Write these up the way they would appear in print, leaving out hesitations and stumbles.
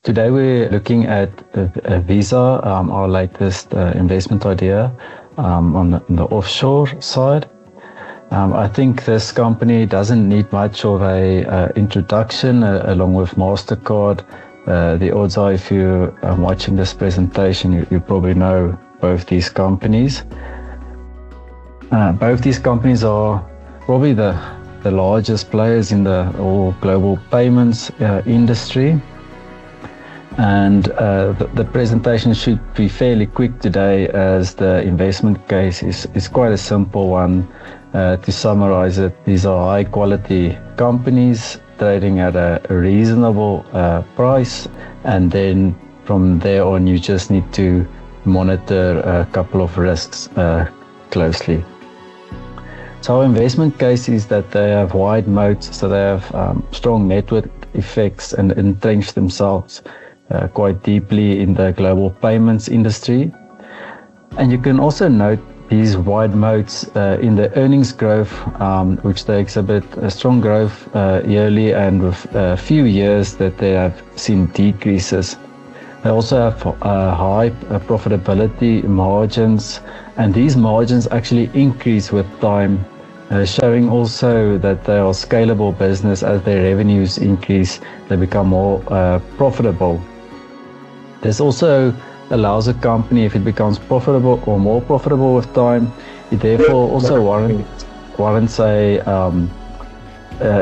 Today we're looking at Visa, our latest investment idea on the offshore side. I think this company doesn't need much of a introduction along with Mastercard. The odds are if you're watching this presentation, you probably know both these companies. Both these companies are probably the largest players in the whole global payments industry. And the presentation should be fairly quick today, as the investment case is quite a simple one. To summarize it, these are high quality companies trading at a reasonable price, and then from there on you just need to monitor a couple of risks closely. So our investment case is that they have wide moats, so they have strong network effects and entrench themselves quite deeply in the global payments industry. And you can also note these wide moats in the earnings growth, which they exhibit a strong growth yearly, and with a few years that they have seen decreases. They also have high profitability margins, and these margins actually increase with time, showing also that they are a scalable business. As their revenues increase, they become more profitable. This also allows a company, if it becomes profitable or more profitable with time, it therefore also warrants a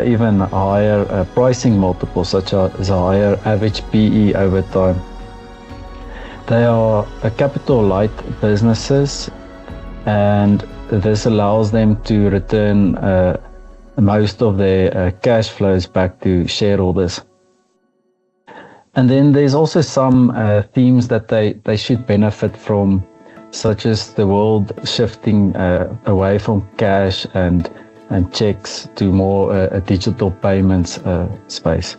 even higher pricing multiple, such as a higher average PE over time. They are capital light businesses, and this allows them to return most of their cash flows back to shareholders. And then there's also some themes that they should benefit from, such as the world shifting away from cash and checks to more a digital payments space.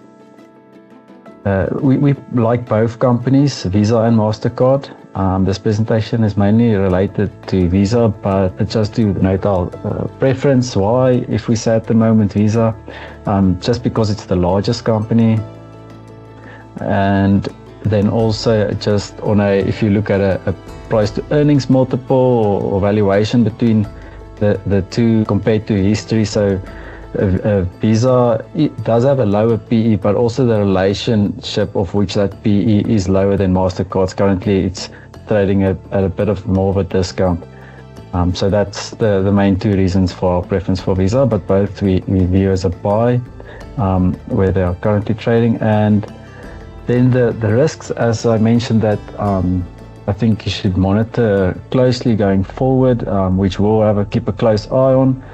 We like both companies, Visa and Mastercard. This presentation is mainly related to Visa, but just to note our preference. Why, if we say at the moment Visa, just because it's the largest company. And then also just on if you look at a price to earnings multiple or valuation between the two compared to history. So Visa, it does have a lower PE, but also the relationship of which that PE is lower than Mastercard's. Currently it's trading at a bit of more of a discount. So that's the main two reasons for our preference for Visa, but both we view as a buy where they are currently trading. And then the risks, as I mentioned, that I think you should monitor closely going forward, which we'll keep a close eye on.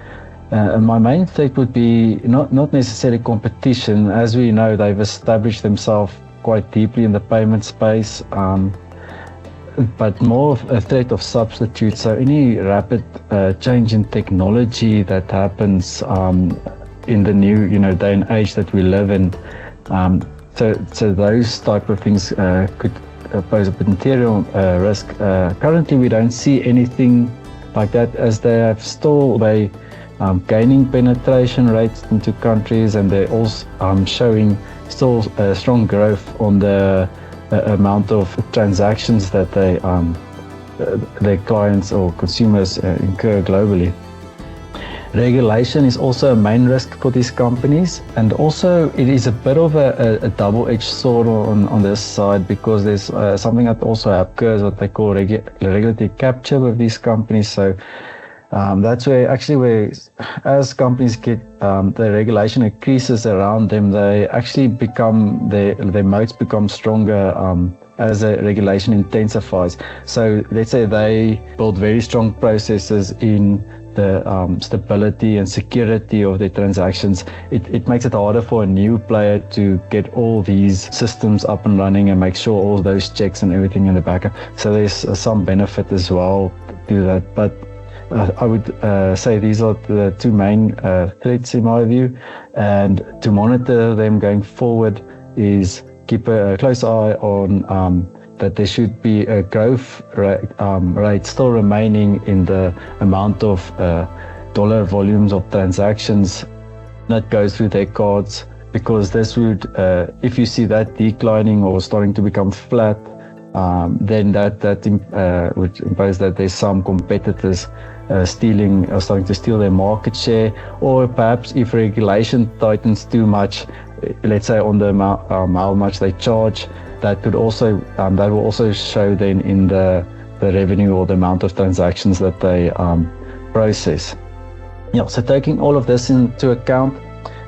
And my main threat would be not necessarily competition. As we know, they've established themselves quite deeply in the payment space, but more of a threat of substitute. So any rapid change in technology that happens in the new day and age that we live in. So those type of things could pose a material risk. Currently, we don't see anything like that, as they gaining penetration rates into countries, and they're also showing still strong growth on the amount of transactions that their clients or consumers incur globally. Regulation is also a main risk for these companies, and also it is a bit of a double-edged sword on this side, because there's something that also occurs, what they call regulatory capture with these companies. So that's where as companies get the regulation increases around them, they actually become their moats become stronger as the regulation intensifies. So let's say they build very strong processes in the stability and security of their transactions. It makes it harder for a new player to get all these systems up and running and make sure all those checks and everything in the background. So there's some benefit as well to that. But I would say these are the two main threats in my view, and to monitor them going forward is keep a close eye on that there should be a growth rate still remaining in the amount of dollar volumes of transactions that goes through their cards because this would, if you see that declining or starting to become flat, then that would impose that there's some competitors stealing or starting to steal their market share, or perhaps if regulation tightens too much, let's say on the amount how much they charge, that could also that will also show then in the revenue or the amount of transactions that they process. Yeah, so taking all of this into account,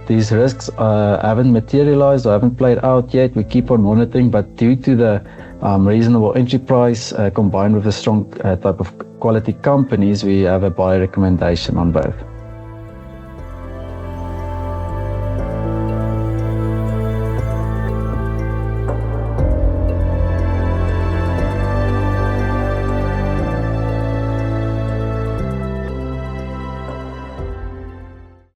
these risks haven't materialized or haven't played out yet. We keep on monitoring, but due to the reasonable entry price combined with a strong type of quality companies, we have a buy recommendation on both.